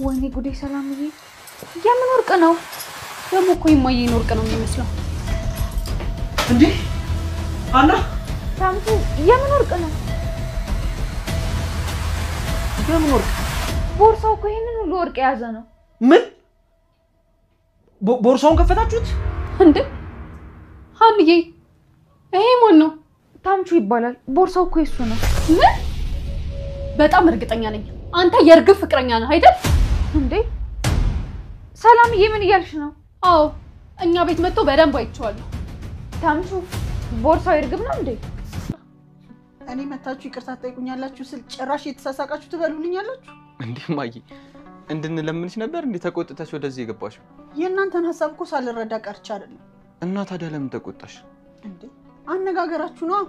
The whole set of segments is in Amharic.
ወይኔ ጉዴ ሰላምዬ የምን ወርቅ ነው ደግሞ እኮ የማየን ወርቅ ነው የሚመስለው እንዴ አና ታምቱ የምን ወርቅ ነው የምን ወርቅ ቦርሳው እኮ ይሄንን ሁሉ ወርቅ ያዘ ነው ምን ቦርሳውን ከፈታችሁት እንዴ ሃንዬ ይሄ ማን ነው ታምቹ ይባላል ቦርሳው እኮ እሱ ነው ምን በጣም እርግጠኛ ነኝ አንተ የርግብ ፍቅረኛ ነህ አይደል እንዴ ሰላምዬ ምን ይያልሽ ነው አዎ እኛ ቤት መጥቶ በደንብ አይቼዋለሁ ታምቹ ቦርሳው ይርግብ ነው እንዴ እኔ መታችሁ ይቅርታ ጠይቁኛላችሁ ስል ጭራሽ የተሳሳቃችሁ ትበሉልኛላችሁ እንዴ ማይ እንድንለምንሽ ነበር እንዴ ተቆጥተሽ ወደዚህ የገባሽው የእናንተን ሐሳብ እኮ ሳልረዳ ቀርቻ አይደለም እና ታዲያ ለምን ተቆጣሽ እንዴ አነጋገራችሁ ነው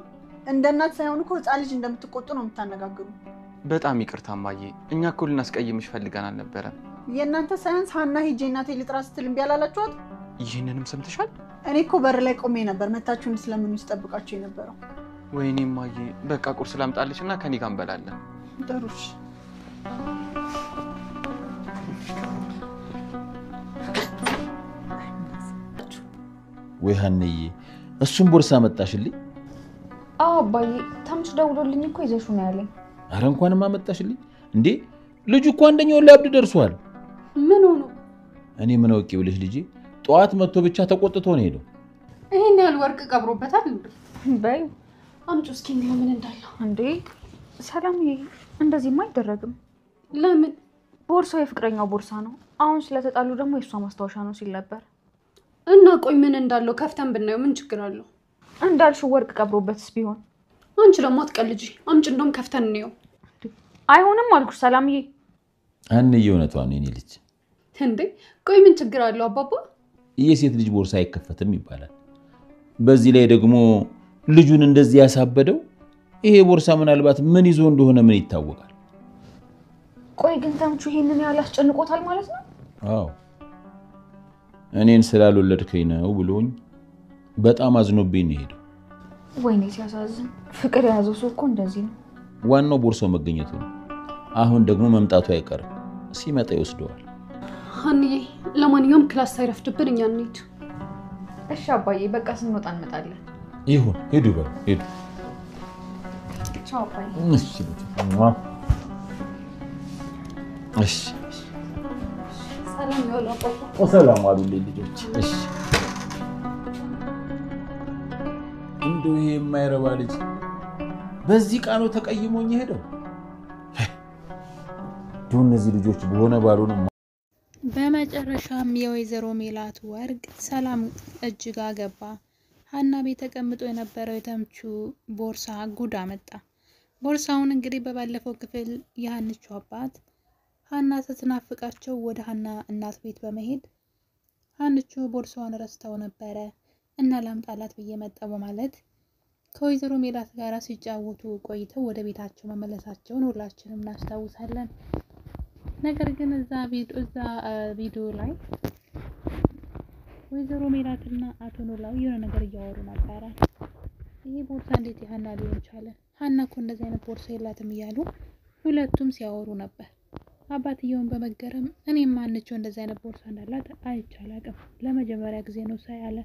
እንደ እናት ሳይሆን እኮ ህፃን ልጅ እንደምትቆጡ ነው የምታነጋግሩ በጣም ይቅርታ ማይ እኛ እኮ ልናስቀይምሽ ፈልገን አልነበረም የእናንተ ሳይንስ ሃና ሂጄ እናቴ ልጥራ ስትል እምቢ አላላችኋት ይሄንንም ሰምተሻል እኔ እኮ በር ላይ ቆሜ ነበር መታችሁ እንድትለምኑ ይስጠብቃችሁ የነበረው ወይኔ ማይ በቃ ቁርስ ላምጣልሽና ከኔ ጋር እንበላለን ደሩሽ ወይ ሃንዬ እሱን ቦርሳ መጣሽልኝ አዎ አባዬ ታምቹ ደውሎልኝ እኮ ይዘሹ ነው ያለኝ አረ እንኳንማ መጣሽልኝ እንዴ ልጅ እኮ አንደኛው ላብድ ደርሷል ምን ሆኖ እኔ ምን አውቄ ብለሽ ልጅ ጧት መጥቶ ብቻ ተቆጥቶ ነው ሄደው ይሄን ያህል ወርቅ ቀብሮበታል እንዴ በይ አምጪ እስኪ ምን እንዳለው እንዴ ሰላምዬ እንደዚህማ አይደረግም ለምን ቦርሳው የፍቅረኛው ቦርሳ ነው አሁን ስለተጣሉ ደግሞ የሷ ማስታወሻ ነው ሲል ነበር እና ቆይ ምን እንዳለው ከፍተን ብናየው ምን ችግር አለው እንዳልሽው ወርቅ ቀብሮበትስ ቢሆን አንቺ ደግሞ አትቀልጂ አምጪ እንደውም ከፍተን እንየው አይሆንም አልኩሽ ሰላምዬ አንዬ እውነቷን ነው የኔ ልጅ እንዴ ቆይ ምን ችግር አለው አባባ የሴት ልጅ ቦርሳ አይከፈትም ይባላል በዚህ ላይ ደግሞ ልጁን እንደዚህ ያሳበደው ይሄ ቦርሳ ምናልባት ምን ይዞ እንደሆነ ምን ይታወቃል ቆይ ግን ታምቹ ይሄንን ያላስጨንቆታል ማለት ነው አዎ እኔን ስላልወለድከኝ ነው ብሎኝ በጣም አዝኖብኝ ነው ሄደው ወይኔ ሲያሳዝን ፍቅር ያዘው ሰው እኮ እንደዚህ ነው ዋናው ቦርሳው መገኘቱ ነው አሁን ደግሞ መምጣቱ አይቀርም ሲመጣ ይወስደዋል ሃንዬ ለማንኛውም ክላስ ሳይረፍድብን እኛ እንሂድ እሺ አባዬ በቃ ስንወጣ እንመጣለን ይሁን ሄዱ በል ሄዱ ቻው አባዬ እሺ ሰላም ይሁን አባባ ሰላም ዋሉልኝ ልጆች እሺ እንደው ይሄ የማይረባ ልጅ በዚህ ቃኑ ተቀይሞኝ ሄደው እነዚህ ልጆች በሆነ ባልሆነ በመጨረሻም የወይዘሮ ሜላት ወርቅ ሰላም እጅጋ ገባ ሃና ቤት ተቀምጦ የነበረው የተምቹ ቦርሳ ጉዳ መጣ ቦርሳውን እንግዲህ በባለፈው ክፍል የሃንቹ አባት ሃና ስትናፍቃቸው ወደ ሃና እናት ቤት በመሄድ ሃንቹ ቦርሳውን ረስተው ነበረ እና ላምጣላት ብዬ መጣው በማለት ከወይዘሮ ሜላት ጋር ሲጫወቱ ቆይተው ወደ ቤታቸው መመለሳቸውን ሁላችንም እናስታውሳለን ነገር ግን እዛ ቪዲዮ ላይ ወይዘሮ ሜላትና አቶ ኖላዊ የሆነ ነገር እያወሩ ነበር ይሄ ቦርሳ እንዴት ሃና ሊሆን ቻለ ሃና እኮ እንደዚህ አይነት ቦርሳ የላትም እያሉ ሁለቱም ሲያወሩ ነበር አባትየውን በመገረም እኔም አንቺው እንደዚህ አይነት ቦርሳ እንዳላት አይቻላቅም ለመጀመሪያ ጊዜ ነው ሳያለ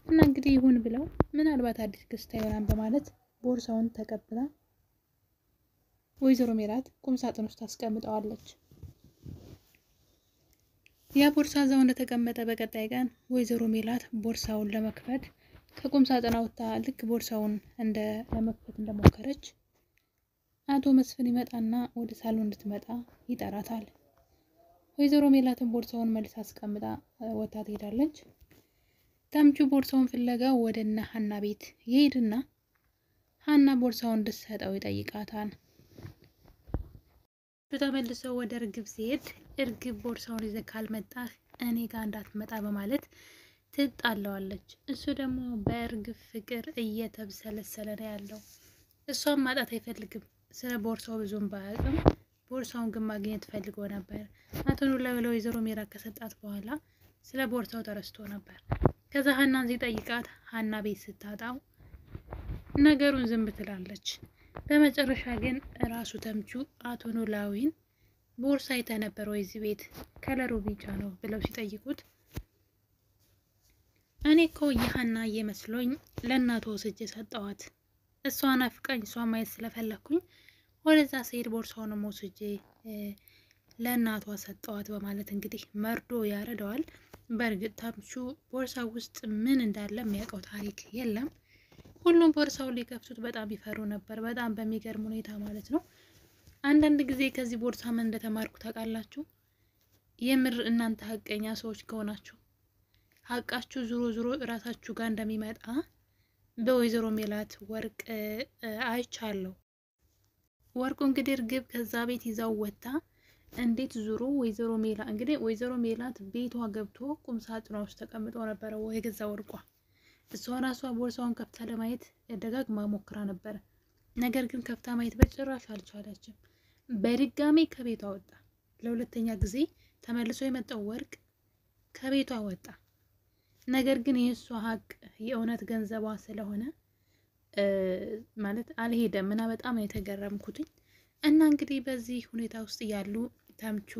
እና እንግዲህ ይሁን ብለው ምናልባት አዲስ ክስታ ይሆናል በማለት ቦርሳውን ተቀብላ ወይዘሮ ሜላት ቁም ሳጥን ውስጥ አስቀምጠዋለች ያ ቦርሳ እዛው እንደተቀመጠ በቀጣይ ቀን ወይዘሮ ሜላት ቦርሳውን ለመክፈት ከቁም ሳጥን አውጥታ ልክ ቦርሳውን ለመክፈት እንደሞከረች አቶ መስፍን ይመጣና ወደ ሳሎን እንድትመጣ ይጠራታል ወይዘሮ ሜላትን ቦርሳውን መልሳ አስቀምጣ ወጣ ትሄዳለች ታምቹ ቦርሳውን ፍለጋ ወደና ሃና ቤት ይሄድና ሃና ቦርሳውን እንድትሰጠው ይጠይቃታል ተመልሰው ወደ እርግብ ሲሄድ እርግብ ቦርሳውን ይዘህ ካልመጣህ እኔ ጋር እንዳትመጣ በማለት ትጣላዋለች እሱ ደግሞ በእርግብ ፍቅር እየተብሰለሰለ ነው ያለው እሷም ማጣት አይፈልግም ስለ ቦርሳው ብዙም ባያውቅም ቦርሳውን ግን ማግኘት ፈልጎ ነበር አቶ ኖላዊ ለወይዘሮ ሜላት ከሰጣት በኋላ ስለ ቦርሳው ተረስቶ ነበር ከዛ ሃናን ሲጠይቃት ሃና ቤት ስታጣው ነገሩን ዝም ትላለች በመጨረሻ ግን ራሱ ተምቹ አቶ ኖላዊን ቦርሳ አይተህ ነበር ወይ እዚህ ቤት ከለሩ ቢጫ ነው ብለው ሲጠይቁት እኔ እኮ የሀና እየመስሎኝ ለእናቷ ወስጄ ሰጠዋት። እሷን አፍቃኝ እሷን ማየት ስለፈለኩኝ ወደዛ ስሄድ ቦርሳውንም ወስጄ ለእናቷ ሰጠዋት በማለት እንግዲህ መርዶ ያረደዋል። በእርግጥ ተምቹ ቦርሳ ውስጥ ምን እንዳለ የሚያውቀው ታሪክ የለም። ሁሉም ቦርሳውን ሊከፍቱት በጣም ይፈሩ ነበር፣ በጣም በሚገርም ሁኔታ ማለት ነው። አንዳንድ ጊዜ ከዚህ ቦርሳ ምን እንደተማርኩ ታውቃላችሁ? የምር እናንተ ሀቀኛ ሰዎች ከሆናችሁ ሀቃችሁ ዙሮ ዙሮ እራሳችሁ ጋር እንደሚመጣ በወይዘሮ ሜላት ወርቅ አይቻለሁ። ወርቁ እንግዲህ እርግብ ከዛ ቤት ይዛው ወጣ። እንዴት ዙሮ ወይዘሮ ሜላት ቤቷ ገብቶ ቁም ሳጥኗ ውስጥ ተቀምጦ ነበረ ወይ ገዛ ወርቋ። እሷ ራሷ ቦርሳውን ከፍታ ለማየት ደጋግማ ሞክራ ነበረ። ነገር ግን ከፍታ ማየት በጭራሽ አልቻለችም። በድጋሚ ከቤቷ ወጣ። ለሁለተኛ ጊዜ ተመልሶ የመጣው ወርቅ ከቤቷ ወጣ። ነገር ግን የእሷ ሀቅ የእውነት ገንዘቧ ስለሆነ ማለት አልሄደም እና በጣም ነው የተገረምኩትኝ። እና እንግዲህ በዚህ ሁኔታ ውስጥ ያሉ ተምቹ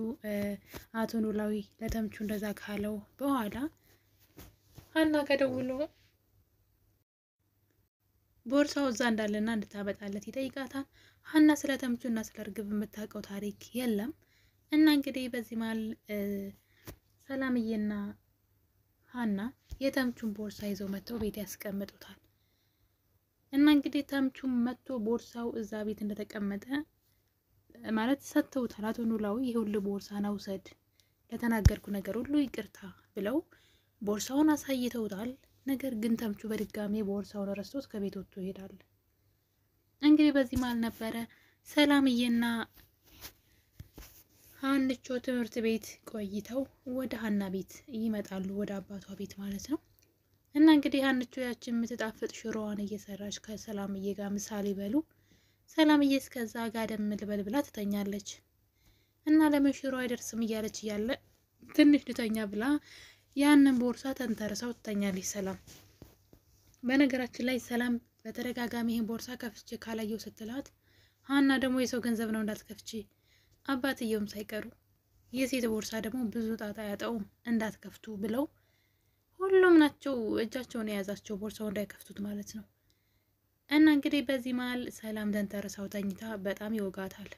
አቶ ኖላዊ ለተምቹ እንደዛ ካለው በኋላ ሀና ከደውሎ ቦርሳው እዛ እንዳለና እንድታመጣለት ይጠይቃታል። ሀና ስለ ተምቹና ስለ እርግብ የምታውቀው ታሪክ የለም። እና እንግዲህ በዚህ መሀል ሰላምዬና ሀና የተምቹን ቦርሳ ይዘው መጥተው ቤት ያስቀምጡታል። እና እንግዲህ ተምቹም መጥቶ ቦርሳው እዛ ቤት እንደተቀመጠ ማለት ሰጥተውታል። አቶ ኖላዊ ይሄ ሁሉ ቦርሳ ነው ውሰድ፣ ለተናገርኩ ነገር ሁሉ ይቅርታ ብለው ቦርሳውን አሳይተውታል። ነገር ግን ተምቹ በድጋሚ ቦርሳውን ረስቶት ከቤት ወጥቶ ይሄዳል። እንግዲህ በዚህ መሀል ነበረ ሰላምዬና ሀንቾ ትምህርት ቤት ቆይተው ወደ ሀና ቤት ይመጣሉ፣ ወደ አባቷ ቤት ማለት ነው። እና እንግዲህ ሀንቾ ያችን የምትጣፍጥ ሽሮዋን እየሰራች ከሰላምዬ ጋር ምሳሌ በሉ። ሰላምዬ እስከዛ ጋደም ልበል ብላ ትተኛለች። እና ለምን ሽሮ አይደርስም እያለች እያለ ትንሽ ልተኛ ብላ ያንን ቦርሳ ተንተርሰው ትተኛለች ሰላም። በነገራችን ላይ ሰላም በተደጋጋሚ ይሄን ቦርሳ ከፍቼ ካላየው ስትላት፣ ሀና ደግሞ የሰው ገንዘብ ነው እንዳትከፍቺ፣ አባትየውም ሳይቀሩ የሴት ቦርሳ ደግሞ ብዙ ጣጣ ያጣውም እንዳትከፍቱ ብለው ሁሉም ናቸው እጃቸውን የያዛቸው ቦርሳው እንዳይከፍቱት ማለት ነው። እና እንግዲህ በዚህ መሀል ሰላም ተንተርሳው ተኝታ በጣም ይወጋታል።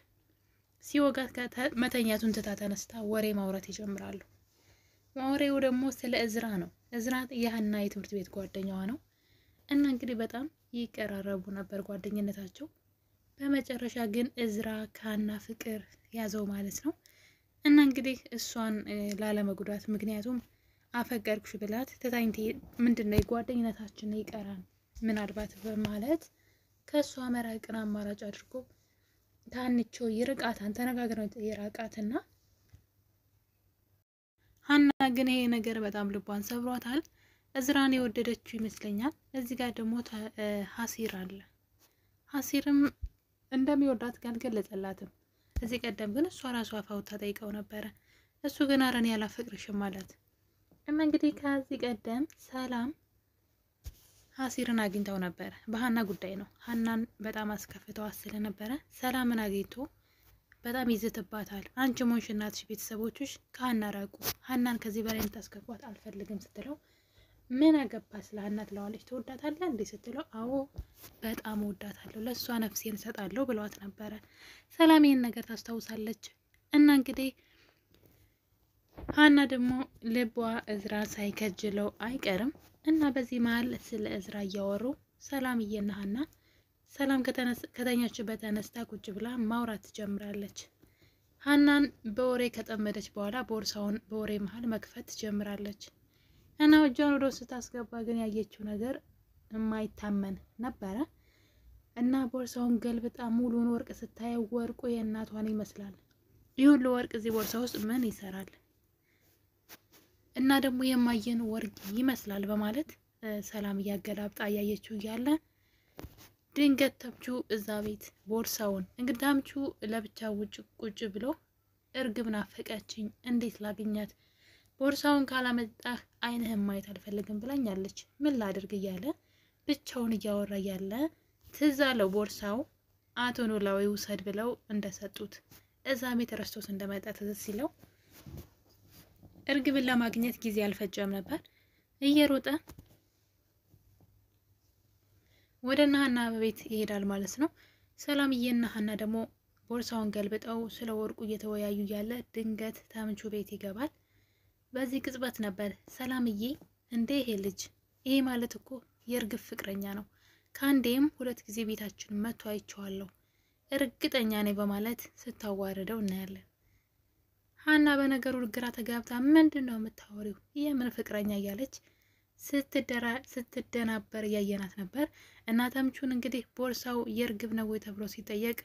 ሲወጋት መተኛቱን ትታ ተነስታ ወሬ ማውራት ይጀምራሉ። ወሬው ደግሞ ስለ እዝራ ነው። እዝራ የሀና የትምህርት ቤት ጓደኛዋ ነው። እና እንግዲህ በጣም ይቀራረቡ ነበር ጓደኝነታቸው። በመጨረሻ ግን እዝራ ከሀና ፍቅር ያዘው ማለት ነው። እና እንግዲህ እሷን ላለመጉዳት ምክንያቱም አፈቀርኩሽ ብላት ተታኝቴ ምንድነው የጓደኝነታችን ይቀራል ምናልባት በማለት ከእሷ መራቅን አማራጭ አድርጎ ታንቾ ይርቃታን ተነጋግረው ይራቃትና ሀና ግን ይሄ ነገር በጣም ልቧን ሰብሯታል። እዝራን የወደደችው ይመስለኛል። እዚህ ጋር ደግሞ ሀሲር አለ። ሀሲርም እንደሚወዳት ግን አልገለጸላትም። እዚህ ቀደም ግን እሷ ራሷ አፋውታ ጠይቀው ነበረ። እሱ ግን አረን ያላፈቅርሽም ማለት እና እንግዲህ ከዚህ ቀደም ሰላም ሀሲርን አግኝተው ነበረ። በሀና ጉዳይ ነው። ሀናን በጣም አስከፍተዋት ስለነበረ ሰላምን አግኝቶ በጣም ይዝትባታል። አንቺ ሞንሽ እናትሽ ቤተሰቦችሽ ከሀና ራቁ፣ ሀናን ከዚህ በላይ እንታስከፏት አልፈልግም ስትለው ምን አገባ ስለ ሀና ትለዋለች። ትወዳታለህ እንዴ ስትለው አዎ በጣም ወዳታለሁ፣ ለእሷ ነፍሴን እሰጣለሁ ብለዋት ነበረ። ሰላም ይህን ነገር ታስታውሳለች። እና እንግዲህ ሀና ደግሞ ልቧ እዝራ ሳይከጅለው አይቀርም። እና በዚህ መሀል ስለ እዝራ እያወሩ ሰላምዬና ሀና ሰላም ከተኛችበት ተነስታ ቁጭ ብላ ማውራት ትጀምራለች። ሀናን በወሬ ከጠመደች በኋላ ቦርሳውን በወሬ መሀል መክፈት ትጀምራለች። እና እጇን ወደ ውስጥ ስታስገባ ግን ያየችው ነገር የማይታመን ነበረ። እና ቦርሳውን ገልብጣ ሙሉን ወርቅ ስታየው ወርቁ የእናቷን ይመስላል። ይህ ሁሉ ወርቅ እዚህ ቦርሳ ውስጥ ምን ይሰራል? እና ደግሞ የማየን ወርቅ ይመስላል በማለት ሰላም እያገላብጣ እያየችው እያለ ድንገት ተምቹ እዛ ቤት ቦርሳውን እንግዲህ ተምቹ ለብቻ ውጭ ቁጭ ብሎ እርግብ ናፈቀችኝ፣ እንዴት ላገኛት? ቦርሳውን ካላመጣህ አይንህን ማየት አልፈልግም ብላኛለች፣ ምን ላድርግ እያለ ብቻውን እያወራ እያለ ትዝ አለው ቦርሳው አቶ ኖላዊ ውሰድ ብለው እንደሰጡት። እዛ ቤት ረስቶት እንደመጣ ትዝ ሲለው እርግብን ለማግኘት ጊዜ አልፈጀም ነበር። እየሮጠ ወደ ሀና ቤት ይሄዳል ማለት ነው። ሰላምዬና ሀና ደግሞ ቦርሳውን ገልብጠው ስለ ወርቁ እየተወያዩ ያለ ድንገት ተምቹ ቤት ይገባል። በዚህ ቅጽበት ነበር ሰላምዬ እንዴ ይሄ ልጅ ይሄ ማለት እኮ የእርግብ ፍቅረኛ ነው፣ ከአንዴም 2 ጊዜ ቤታችን መጥቶ አይቼዋለሁ፣ እርግጠኛ ነኝ በማለት ስታዋርደው እናያለን። ሀና በነገሩ ግራ ተጋብታ ምንድነው የምታወሪው የምን ፍቅረኛ እያለች ስትደናበር እያየናት ነበር። እና ተምቹን እንግዲህ ቦርሳው የእርግብ ነው ተብሎ ሲጠየቅ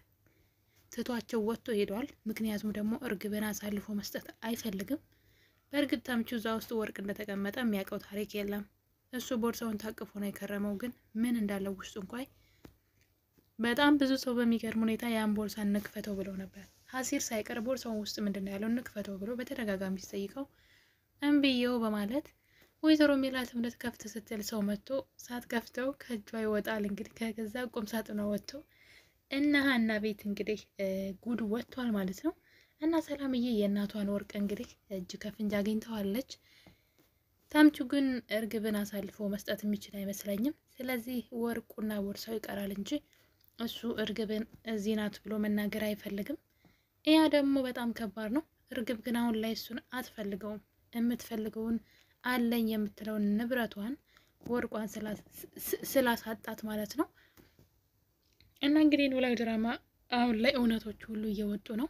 ትቷቸው ወጥቶ ሄዷል። ምክንያቱም ደግሞ እርግብን አሳልፎ መስጠት አይፈልግም። በእርግጥ ተምቹ እዛ ውስጥ ወርቅ እንደተቀመጠ የሚያውቀው ታሪክ የለም። እሱ ቦርሳውን ታቅፎ ነው የከረመው። ግን ምን እንዳለው ውስጡ እንኳን በጣም ብዙ ሰው በሚገርም ሁኔታ ያን ቦርሳ እንክፈተው ብለው ነበር። ሀሲር ሳይቀር ቦርሳውን ውስጥ ምንድነው ያለው እንክፈተው ብሎ በተደጋጋሚ ሲጠይቀው እምብየው በማለት ወይዘሮ ሜላትም ልትከፍት ስትል ሰው መጥቶ ሳትከፍተው ከእጇ ይወጣል። እንግዲህ ከገዛ ቁም ሳጥኗ ወጥቶ እና ሀና ቤት እንግዲህ ጉድ ወጥቷል ማለት ነው። እና ሰላምዬ የእናቷን ወርቅ እንግዲህ እጅ ከፍንጅ አግኝተዋለች። ተምቹ ግን እርግብን አሳልፎ መስጠት የሚችል አይመስለኝም። ስለዚህ ወርቁና ቦርሳው ይቀራል እንጂ እሱ እርግብን እዚህ ናት ብሎ መናገር አይፈልግም። ያ ደግሞ በጣም ከባድ ነው። እርግብ ግን አሁን ላይ እሱን አትፈልገውም። የምትፈልገውን አለኝ የምትለውን ንብረቷን ወርቋን ስላሳጣት ማለት ነው። እና እንግዲህ ኖላዊ ድራማ አሁን ላይ እውነቶች ሁሉ እየወጡ ነው።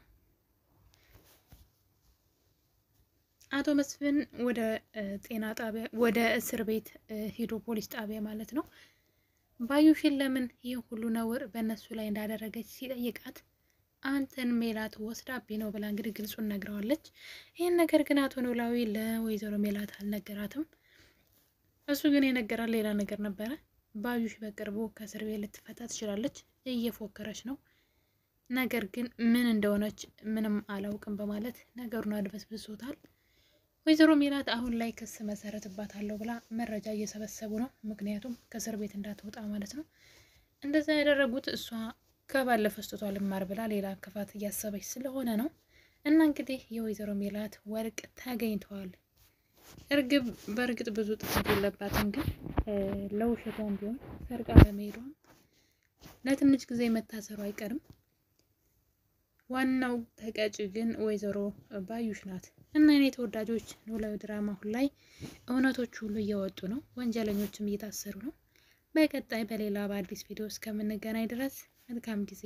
አቶ መስፍን ወደ ጤና ጣቢያ ወደ እስር ቤት ሄዶ ፖሊስ ጣቢያ ማለት ነው ባዩሽን ለምን ይህ ሁሉ ነውር በእነሱ ላይ እንዳደረገች ሲጠይቃት አንተን ሜላት ወስዳብኝ ነው ብላ እንግዲህ ግልጹን ነግረዋለች። ይህን ነገር ግን አቶ ኖላዊ ለወይዘሮ ሜላት አልነገራትም። እሱ ግን የነገራት ሌላ ነገር ነበረ። ባዩሽ በቅርቡ ከእስር ቤት ልትፈታ ትችላለች፣ እየፎከረች ነው። ነገር ግን ምን እንደሆነች ምንም አላውቅም በማለት ነገሩን አድበስብሶታል። ወይዘሮ ሜላት አሁን ላይ ክስ መሰረትባታለሁ ብላ መረጃ እየሰበሰቡ ነው። ምክንያቱም ከእስር ቤት እንዳትወጣ ማለት ነው። እንደዛ ያደረጉት እሷ ከባለፈው ስጦታ ልማር ብላ ሌላ ክፋት እያሰበች ስለሆነ ነው። እና እንግዲህ የወይዘሮ ሜላት ወርቅ ተገኝተዋል። እርግብ በእርግጥ ብዙ ጥፋት የለባትም፣ ግን ለውሸቷም ቢሆን ሰርቃ በመሄዷም ለትንሽ ጊዜ መታሰሩ አይቀርም። ዋናው ተቀጭ ግን ወይዘሮ ባዩሽ ናት። እና እኔ ተወዳጆች ኖላዊ ድራማ አሁን ላይ እውነቶች ሁሉ እየወጡ ነው፣ ወንጀለኞችም እየታሰሩ ነው። በቀጣይ በሌላ በአዲስ ቪዲዮ እስከምንገናኝ ድረስ መልካም ጊዜ